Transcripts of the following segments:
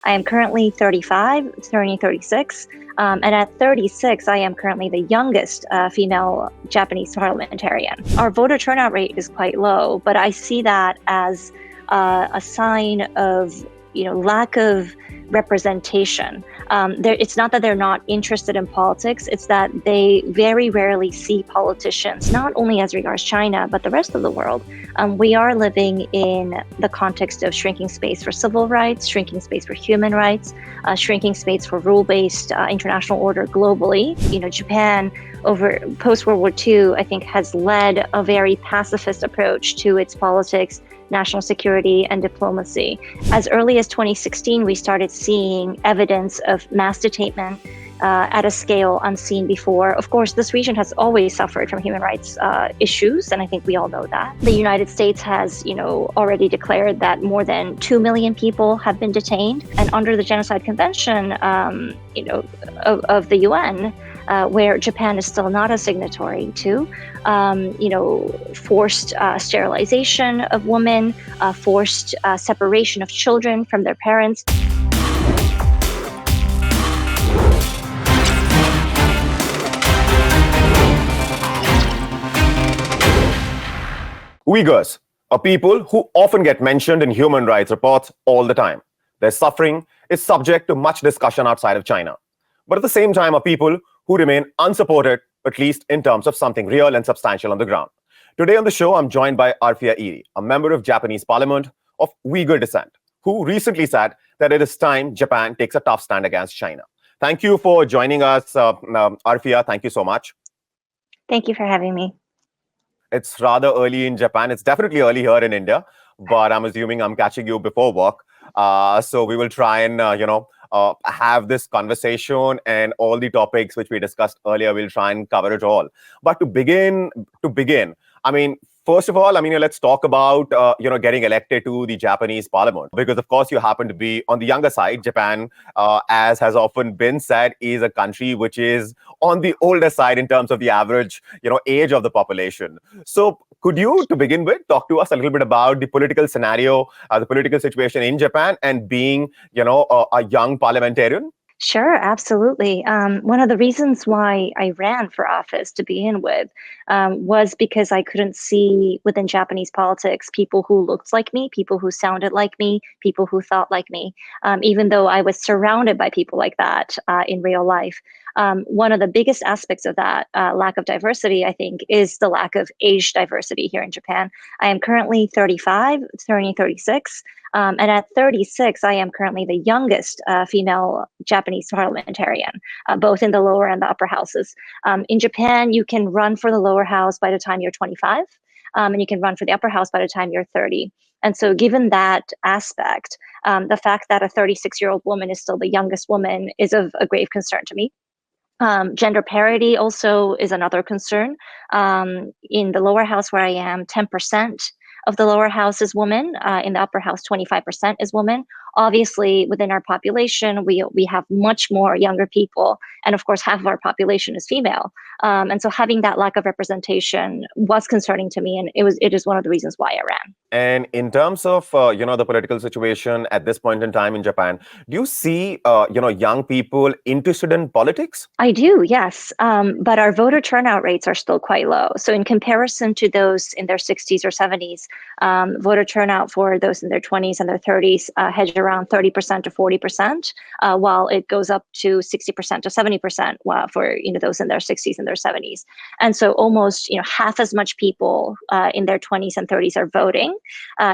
I am currently 35, turning 36. And at 36, I am currently the youngest female Japanese parliamentarian. Our voter turnout rate is quite low, but I see that as a sign of lack of representation. It's not that they're not interested in politics, it's that they very rarely see politicians, not only as regards China, but the rest of the world. We are living in the context of shrinking space for civil rights, shrinking space for human rights, shrinking space for rule-based international order globally. Japan, over post-World War II, I think has led a very pacifist approach to its politics, national security, and diplomacy. As early as 2016, we started seeing evidence of mass detainment at a scale unseen before. Of course, this region has always suffered from human rights issues, and I think we all know that. The United States has, already declared that more than 2 million people have been detained, and under the Genocide Convention, of the UN, where Japan is still not a signatory to, forced sterilization of women, forced separation of children from their parents. Uyghurs, a people who often get mentioned in human rights reports all the time. Their suffering is subject to much discussion outside of China. But at the same time, are people who remain unsupported, at least in terms of something real and substantial on the ground. Today on the show, I'm joined by Arfiya Eri, a member of Japanese parliament of Uyghur descent, who recently said that it is time Japan takes a tough stand against China. Thank you for joining us, Arfiya. Thank you so much. Thank you for having me. It's rather early in Japan. It's definitely early here in India, but I'm assuming I'm catching you before work. So we will try and, have this conversation, and all the topics which we discussed earlier, we'll try and cover it all. But to begin, I mean, first of all, let's talk about, getting elected to the Japanese parliament, because of course you happen to be on the younger side. Japan, as has often been said, is a country which is on the older side in terms of the average, age of the population. So could you, to begin with, talk to us a little bit about the political scenario, the political situation in Japan, and being, a young parliamentarian? Sure, absolutely. One of the reasons why I ran for office to begin with was because I couldn't see within Japanese politics people who looked like me, people who sounded like me, people who thought like me, even though I was surrounded by people like that in real life. One of the biggest aspects of that lack of diversity, I think, is the lack of age diversity here in Japan. I am currently 35, turning 36. And at 36, I am currently the youngest female Japanese parliamentarian, both in the lower and the upper houses. In Japan, you can run for the lower house by the time you're 25, and you can run for the upper house by the time you're 30. And so given that aspect, the fact that a 36-year-old woman is still the youngest woman is of a grave concern to me. Gender parity also is another concern. In the lower house where I am, 10% of the lower house is women. In the upper house, 25% is women. Obviously, within our population, we have much more younger people. And of course, half of our population is female. And so having that lack of representation was concerning to me. And it is one of the reasons why I ran. And in terms of, the political situation at this point in time in Japan, do you see, young people interested in politics? I do, yes. But our voter turnout rates are still quite low. So in comparison to those in their 60s or 70s, voter turnout for those in their 20s and their 30s hedge around 30% to 40%, while it goes up to 60% to 70% for those in their 60s and their 70s. And so almost half as much people in their 20s and 30s are voting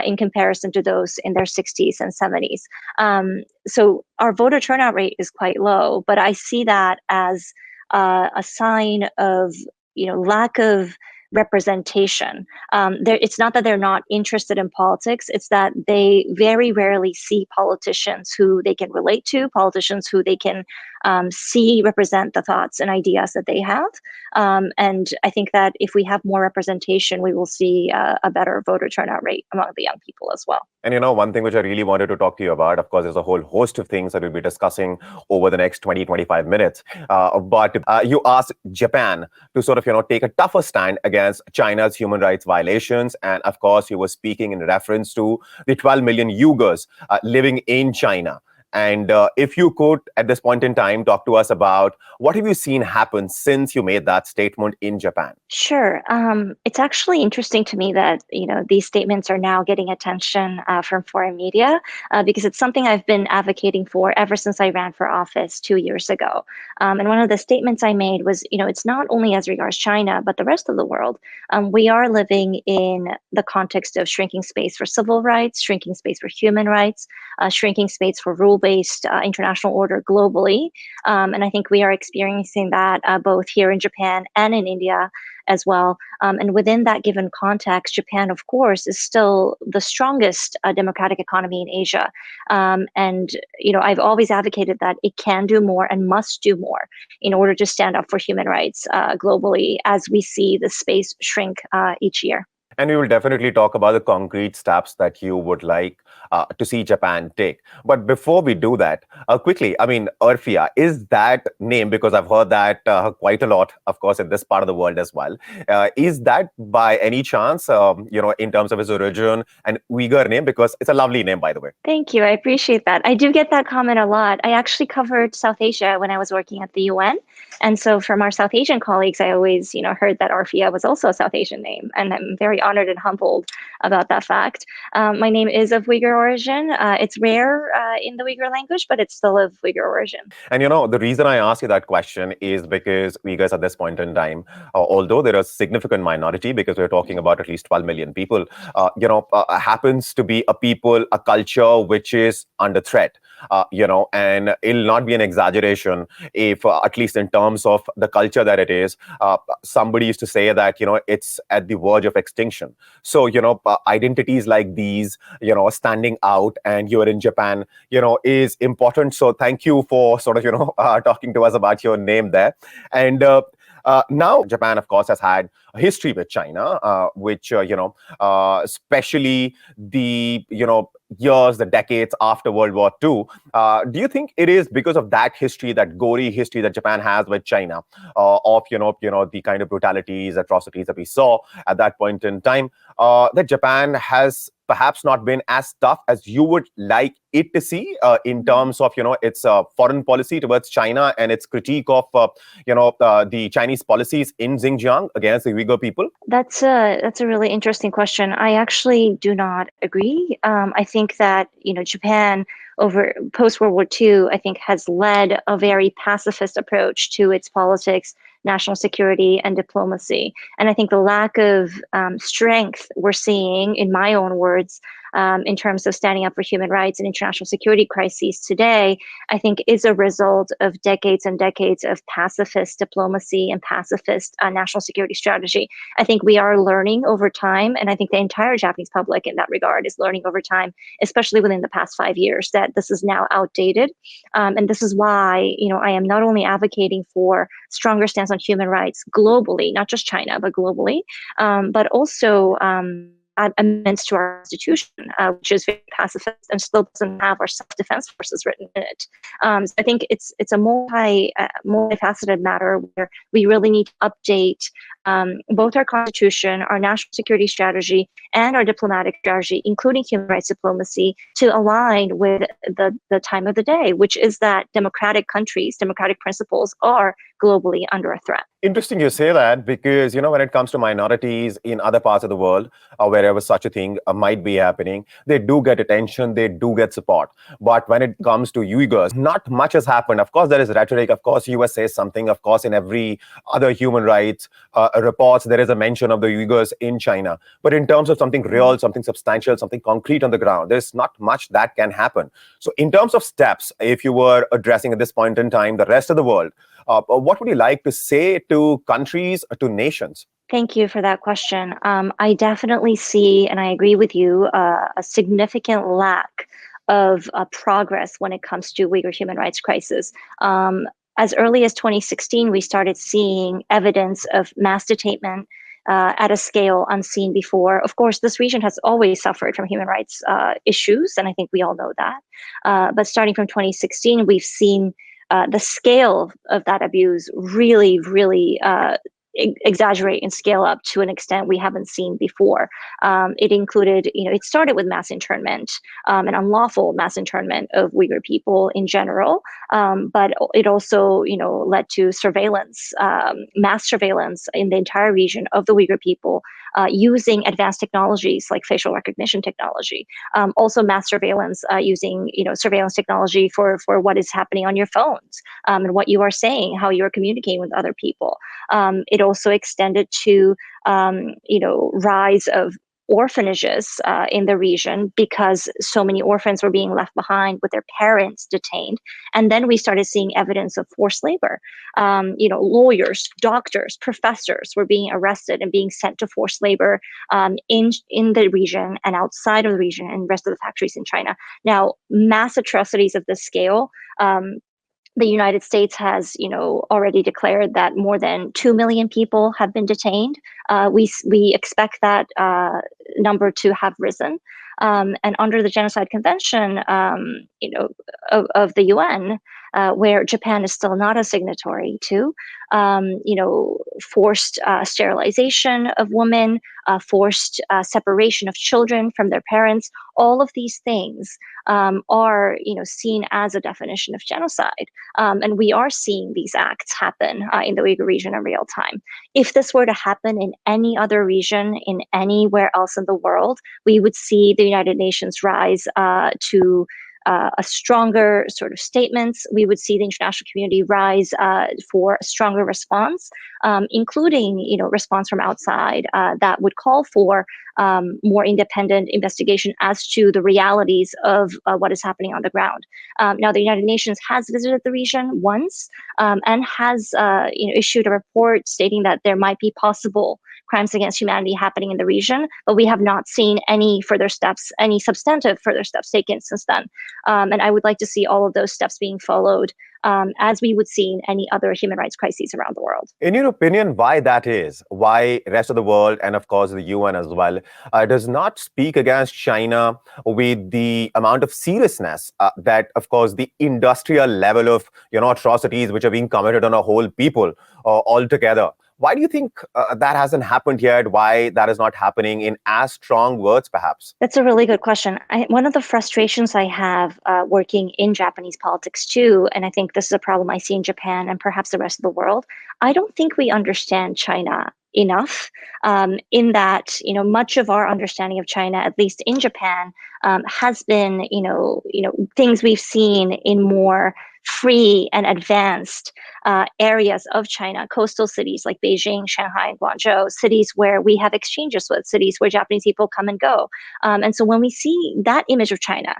in comparison to those in their 60s and 70s. So our voter turnout rate is quite low, but I see that as a sign of lack of representation. It's not that they're not interested in politics, it's that they very rarely see politicians who they can relate to, politicians who they can see represent the thoughts and ideas that they have. And I think that if we have more representation, we will see a better voter turnout rate among the young people as well. And one thing which I really wanted to talk to you about, of course, there's a whole host of things that we'll be discussing over the next 20-25 minutes. But you asked Japan to sort of, take a tougher stand against China's human rights violations. And of course, you were speaking in reference to the 12 million Uyghurs living in China. And if you could, at this point in time, talk to us about what have you seen happen since you made that statement in Japan? Sure. It's actually interesting to me that these statements are now getting attention from foreign media because it's something I've been advocating for ever since I ran for office 2 years ago. And one of the statements I made was, it's not only as regards China, but the rest of the world. We are living in the context of shrinking space for civil rights, shrinking space for human rights, shrinking space for rule-based international order globally. And I think we are experiencing that both here in Japan and in India as well. And within that given context, Japan, of course, is still the strongest democratic economy in Asia. And I've always advocated that it can do more and must do more in order to stand up for human rights globally as we see the space shrink each year. And we will definitely talk about the concrete steps that you would like to see Japan take. But before we do that, quickly, I mean, Arfiya, is that name, because I've heard that quite a lot, of course, in this part of the world as well. Is that by any chance, in terms of its origin, an Uyghur name? Because it's a lovely name, by the way. Thank you. I appreciate that. I do get that comment a lot. I actually covered South Asia when I was working at the UN. And so from our South Asian colleagues, I always, heard that Arfiya was also a South Asian name. And I'm very honored and humbled about that fact. My name is of Uyghur origin. It's rare in the Uyghur language, but it's still of Uyghur origin. And the reason I ask you that question is because Uyghurs at this point in time, although they're a significant minority, because we're talking about at least 12 million people, happens to be a people, a culture which is under threat. And it'll not be an exaggeration if, at least in terms of the culture that it is, somebody used to say that, it's at the verge of extinction. So, identities like these, standing out, and you're in Japan, is important. So thank you for sort of, talking to us about your name there. And now, Japan, of course, has had a history with China, which, especially the, years, the decades after World War II. Do you think it is because of that history, that gory history that Japan has with China, of, the kind of brutalities, atrocities that we saw at that point in time, that Japan has perhaps not been as tough as you would like it to see in terms of, its foreign policy towards China and its critique of, the Chinese policies in Xinjiang against the Uyghur people? That's a really interesting question. I actually do not agree. I think that, Japan over post-World War II, I think has led a very pacifist approach to its politics, national security, and diplomacy. And I think the lack of strength we're seeing, in my own words, in terms of standing up for human rights and international security crises today, I think is a result of decades and decades of pacifist diplomacy and pacifist national security strategy. I think we are learning over time, and I think the entire Japanese public in that regard is learning over time, especially within the past 5 years, that this is now outdated. And this is why, I am not only advocating for stronger stance on human rights globally, not just China, but globally, but also amendments to our constitution, which is very pacifist and still doesn't have our self-defense forces written in it. So I think it's a multifaceted matter where we really need to update both our constitution, our national security strategy, and our diplomatic strategy, including human rights diplomacy, to align with the time of the day, which is that democratic countries, democratic principles are globally under a threat. Interesting you say that, because, when it comes to minorities in other parts of the world, wherever such a thing might be happening, they do get attention, they do get support. But when it comes to Uyghurs, not much has happened. Of course, there is rhetoric. Of course, US says something. Of course, in every other human rights reports, there is a mention of the Uyghurs in China. But in terms of something real, something substantial, something concrete on the ground, there's not much that can happen. So in terms of steps, if you were addressing at this point in time the rest of the world, what would you like to say to countries, to nations? Thank you for that question. I definitely see, and I agree with you, a significant lack of progress when it comes to Uyghur human rights crisis. As early as 2016, we started seeing evidence of mass detainment at a scale unseen before. Of course, this region has always suffered from human rights issues, and I think we all know that. But starting from 2016, we've seen the scale of that abuse really exaggerate and scale up to an extent we haven't seen before. It included, it started with mass internment, and unlawful mass internment of Uyghur people in general, but it also, led to surveillance, mass surveillance in the entire region of the Uyghur people, using advanced technologies like facial recognition technology. Also mass surveillance using, surveillance technology for what is happening on your phones, and what you are saying, how you're communicating with other people. It also extended to, rise of orphanages in the region, because so many orphans were being left behind with their parents detained. And then we started seeing evidence of forced labor. Lawyers, doctors, professors were being arrested and being sent to forced labor, in the region and outside of the region and rest of the factories in China. Now, mass atrocities of this scale, the United States has, already declared that more than 2 million people have been detained. We expect that number to have risen. And under the Genocide Convention, of the UN, where Japan is still not a signatory to, forced sterilization of women, forced separation of children from their parents. All of these things are, seen as a definition of genocide. And we are seeing these acts happen in the Uyghur region in real time. If this were to happen in any other region, in anywhere else in the world, we would see the United Nations rise to a stronger sort of statements. We would see the international community rise for a stronger response, including, response from outside that would call for more independent investigation as to the realities of what is happening on the ground. Now, the United Nations has visited the region once, and has issued a report stating that there might be possible crimes against humanity happening in the region, but we have not seen any further steps, any substantive further steps taken since then. And I would like to see all of those steps being followed, as we would see in any other human rights crises around the world. In your opinion, why that is? Why rest of the world, and of course the UN as well, does not speak against China with the amount of seriousness that, of course, the industrial level of atrocities which are being committed on a whole people altogether? Why do you think that hasn't happened yet? Why that is not happening in as strong words, perhaps? That's a really good question. One of the frustrations I have working in Japanese politics too, and I think this is a problem I see in Japan and perhaps the rest of the world, I don't think we understand China enough, in that, much of our understanding of China, at least in Japan, has been, things we've seen in more free and advanced areas of China, coastal cities like Beijing, Shanghai, and Guangzhou, cities where we have exchanges with, cities where Japanese people come and go. And so when we see that image of China,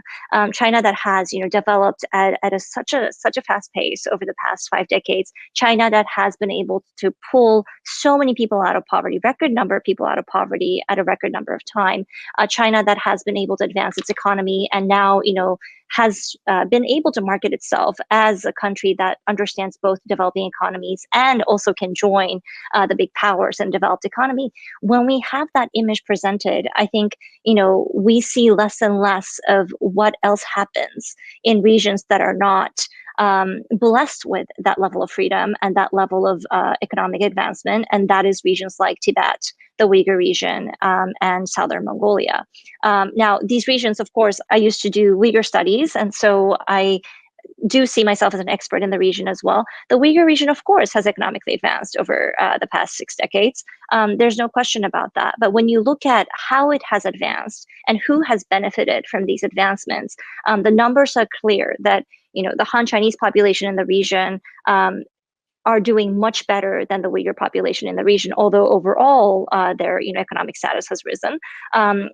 China that has, developed at such a fast pace over the past 5 decades, China that has been able to pull so many people out of poverty, record number of people out of poverty at a record number of time, China that has been able to advance its economy and now, has been able to market itself as a country that understands both developing economies and also can join the big powers in developed economy. When we have that image presented, I think, we see less and less of what else happens in regions that are not blessed with that level of freedom and that level of economic advancement. And that is regions like Tibet, the Uyghur region, and Southern Mongolia. Now, these regions, of course, I used to do Uyghur studies, and so I do see myself as an expert in the region as well. The Uyghur region, of course, has economically advanced over the past 6 decades. There's no question about that. But when you look at how it has advanced and who has benefited from these advancements, the numbers are clear that the Han Chinese population in the region are doing much better than the Uyghur population in the region, although overall their economic status has risen.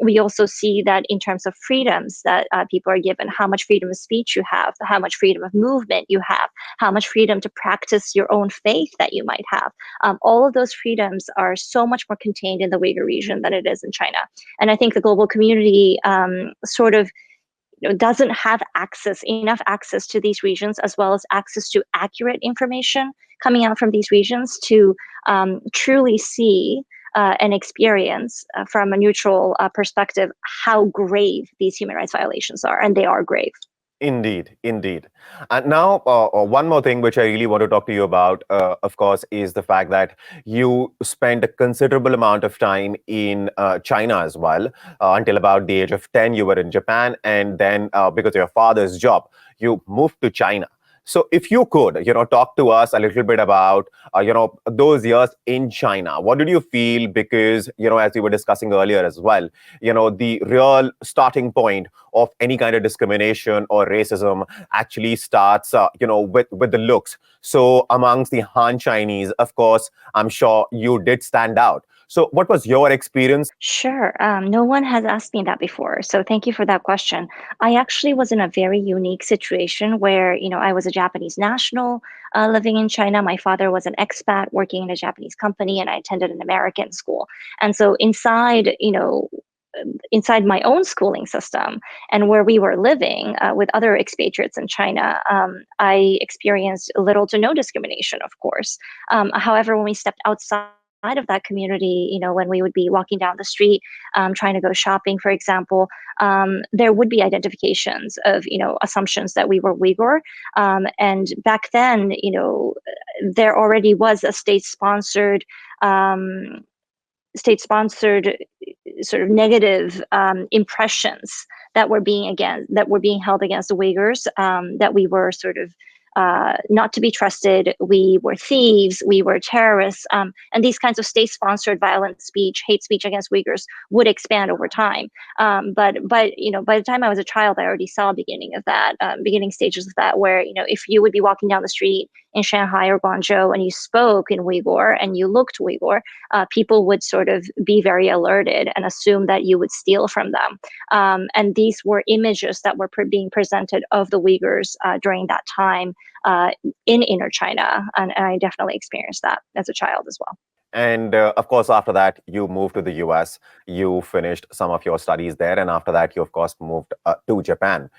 We also see that in terms of freedoms that people are given, how much freedom of speech you have, how much freedom of movement you have, how much freedom to practice your own faith that you might have. All of those freedoms are so much more contained in the Uyghur region than it is in China. And I think the global community sort of doesn't have enough access to these regions, as well as access to accurate information coming out from these regions to truly see and experience from a neutral perspective how grave these human rights violations are, and they are grave. Indeed, indeed. And now, one more thing which I really want to talk to you about, of course, is the fact that you spent a considerable amount of time in China as well. Until about the age of 10, you were in Japan, and then because of your father's job, you moved to China. So, if you could, talk to us a little bit about, those years in China. What did you feel? Because, as we were discussing earlier as well, the real starting point of any kind of discrimination or racism actually starts, with the looks. So amongst the Han Chinese, of course, I'm sure you did stand out. So what was your experience? Sure. No one has asked me that before, so thank you for that question. I actually was in a very unique situation where, I was a Japanese national living in China. My father was an expat working in a Japanese company, and I attended an American school. And so inside my own schooling system and where we were living with other expatriates in China, I experienced little to no discrimination, of course. However, when we stepped outside of that community, when we would be walking down the street, trying to go shopping, for example, there would be identifications of, assumptions that we were Uyghur. And back then, there already was a state-sponsored sort of negative impressions that were being held against the Uyghurs, that we were sort of not to be trusted, we were thieves, we were terrorists, and these kinds of state-sponsored violent speech, hate speech against Uyghurs would expand over time. But by the time I was a child, I already saw beginning stages of that, where if you would be walking down the street in Shanghai or Guangzhou and you spoke in Uyghur and you looked Uyghur, people would sort of be very alerted and assume that you would steal from them. And these were images that were being presented of the Uyghurs during that time in inner China. And I definitely experienced that as a child as well. And of course, after that, you moved to the US. You finished some of your studies there. And after that, you, of course, moved to Japan.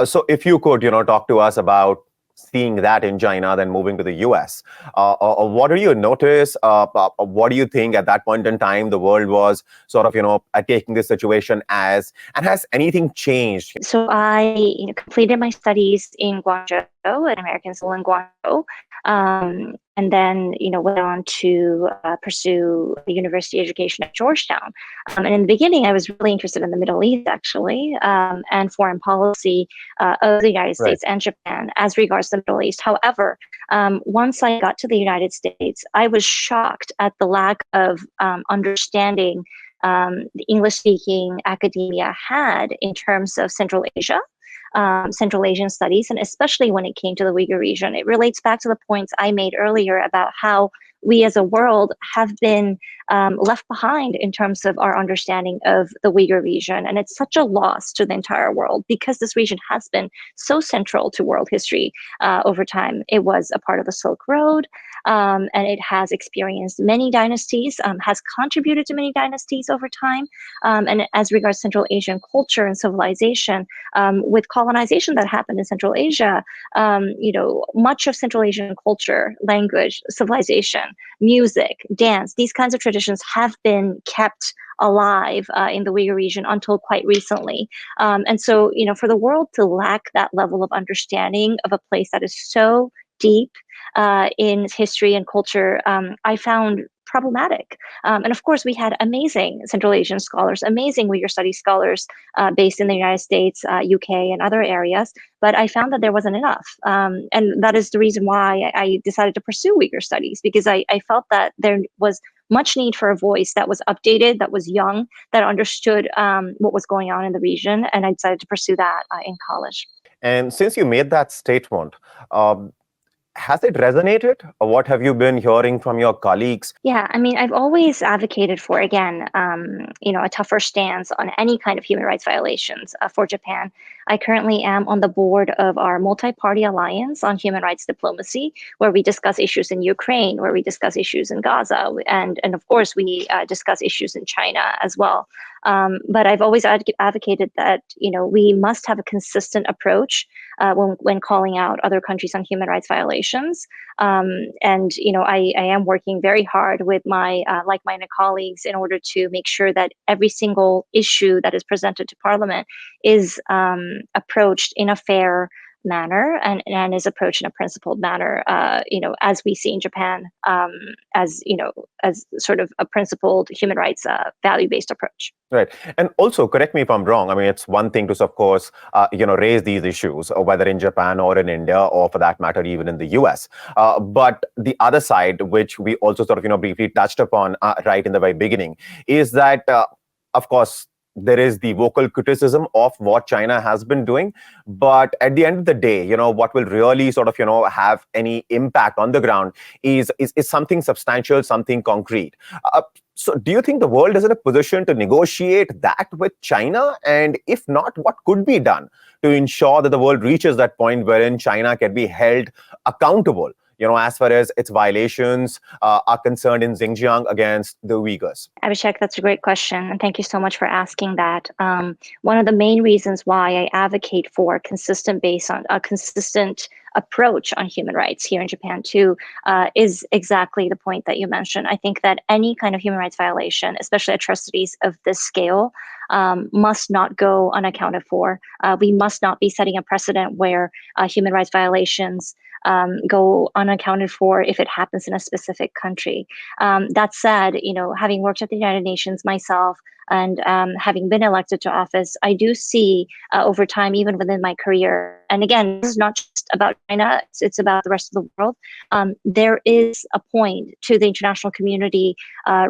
So if you could, talk to us about seeing that in China, then moving to the US. What do you notice? What do you think at that point in time the world was sort of, taking this situation as, and has anything changed? So I completed my studies in Guangzhou, at American School in Guangzhou, and then went on to pursue a university education at Georgetown. And in the beginning, I was really interested in the Middle East, actually, and foreign policy of the United Right. States and Japan as regards to the Middle East. However, once I got to the United States, I was shocked at the lack of understanding the English-speaking academia had in terms of Central Asia, Central Asian studies, and especially when it came to the Uyghur region. It relates back to the points I made earlier about how we as a world have been left behind in terms of our understanding of the Uyghur region. And it's such a loss to the entire world because this region has been so central to world history over time. It was a part of the Silk Road, and it has experienced many dynasties, has contributed to many dynasties over time. And as regards Central Asian culture and civilization, with colonization that happened in Central Asia, much of Central Asian culture, language, civilization, music, dance, these kinds of traditions have been kept alive in the Uyghur region until quite recently. And so, for the world to lack that level of understanding of a place that is so deep in history and culture, I found problematic. And of course, we had amazing Central Asian scholars, amazing Uyghur studies scholars based in the United States, UK, and other areas. But I found that there wasn't enough. And that is the reason why I decided to pursue Uyghur studies, because I felt that there was much need for a voice that was updated, that was young, that understood what was going on in the region. And I decided to pursue that in college. And since you made that statement, has it resonated? Or what have you been hearing from your colleagues? Yeah, I mean, I've always advocated for, again, a tougher stance on any kind of human rights violations for Japan. I currently am on the board of our multi-party alliance on human rights diplomacy, where we discuss issues in Ukraine, where we discuss issues in Gaza, and of course, we discuss issues in China as well. But I've always advocated that, we must have a consistent approach when calling out other countries on human rights violations. And, I am working very hard with my like-minded colleagues in order to make sure that every single issue that is presented to Parliament is approached in a fair manner and is approached in a principled manner, as we see in Japan, as sort of a principled human rights value-based approach. Right. And also, correct me if I'm wrong. I mean, it's one thing to, of course, raise these issues, whether in Japan or in India, or for that matter, even in the US. But the other side, which we also sort of, briefly touched upon right in the very beginning, is that, of course, there is the vocal criticism of what China has been doing. But at the end of the day, what will really sort of, have any impact on the ground is something substantial, something concrete. So do you think the world is in a position to negotiate that with China? And if not, what could be done to ensure that the world reaches that point wherein China can be held accountable, as far as its violations are concerned in Xinjiang against the Uyghurs? Abhishek, that's a great question. And thank you so much for asking that. One of the main reasons why I advocate for a consistent approach on human rights here in Japan too, is exactly the point that you mentioned. I think that any kind of human rights violation, especially atrocities of this scale, must not go unaccounted for. We must not be setting a precedent where human rights violations go unaccounted for if it happens in a specific country. That said, having worked at the United Nations myself and having been elected to office, I do see over time, even within my career, and again, this is not just about China, it's about the rest of the world, there is a point to the international community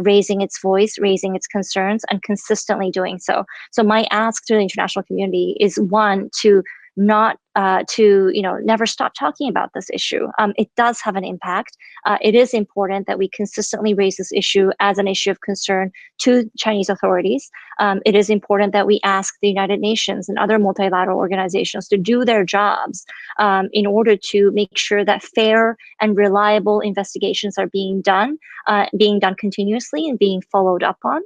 raising its voice, raising its concerns, and consistently doing so. So my ask to the international community is, one, to not never stop talking about this issue. It does have an impact. It is important that we consistently raise this issue as an issue of concern to Chinese authorities. It is important that we ask the United Nations and other multilateral organizations to do their jobs in order to make sure that fair and reliable investigations are being done continuously and being followed up on.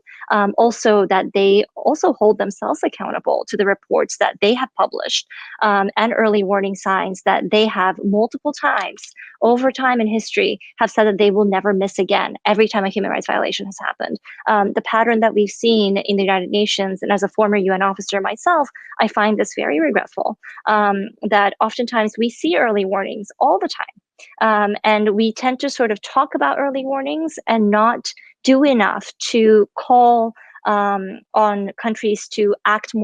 Also, that they also hold themselves accountable to the reports that they have published and early warning signs that they have multiple times over time in history have said that they will never miss again every time a human rights violation has happened. The pattern that we've seen in the United Nations, and as a former UN officer myself, I find this very regretful, that oftentimes we see early warnings all the time. And we tend to sort of talk about early warnings and not do enough to call on countries to act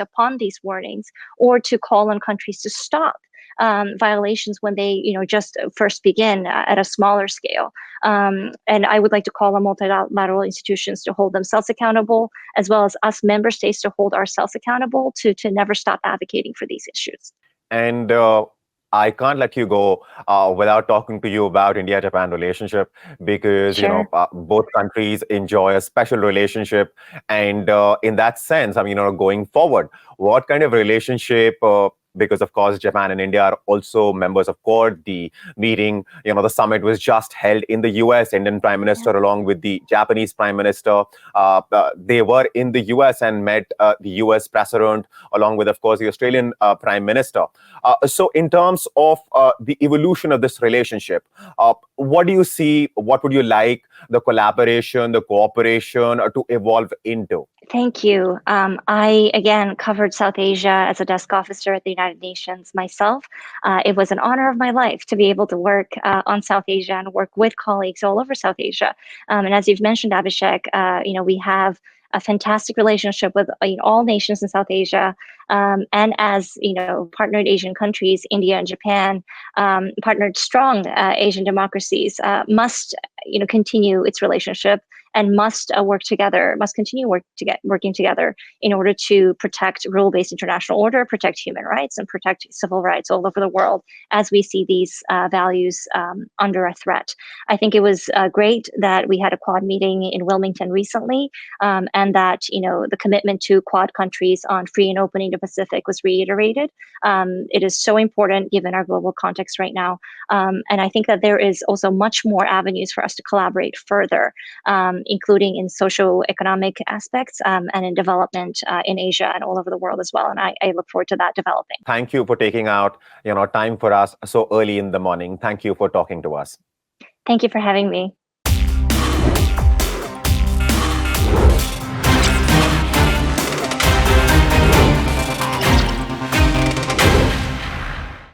upon these warnings, or to call on countries to stop violations when they, just first begin at a smaller scale. And I would like to call on multilateral institutions to hold themselves accountable, as well as us member states to hold ourselves accountable to never stop advocating for these issues. And I can't let you go without talking to you about India-Japan relationship, because Sure. both countries enjoy a special relationship, and in that sense, I mean, going forward, what kind of relationship? Because of course, Japan and India are also members of Quad. The meeting, the summit was just held in the US. Indian Prime Minister, along with the Japanese Prime Minister, they were in the US and met the US President, along with, of course, the Australian Prime Minister. So in terms of the evolution of this relationship, what do you see? What would you like the collaboration, the cooperation to evolve into? Thank you. I, again, covered South Asia as a desk officer at the United Nations myself. It was an honor of my life to be able to work on South Asia and work with colleagues all over South Asia. And as you've mentioned, Abhishek, we have a fantastic relationship with all nations in South Asia. And as partnered Asian countries, India and Japan, partnered strong Asian democracies, must continue its relationship and must continue working together in order to protect rule-based international order, protect human rights, and protect civil rights all over the world as we see these values under a threat. I think it was great that we had a Quad meeting in Wilmington recently, and that the commitment to Quad countries on free and open Indo-Pacific was reiterated. It is so important given our global context right now, and I think that there is also much more avenues for us to collaborate further. including in socio-economic aspects and in development in Asia and all over the world as well. And I look forward to that developing. Thank you for taking out, time for us so early in the morning. Thank you for talking to us. Thank you for having me.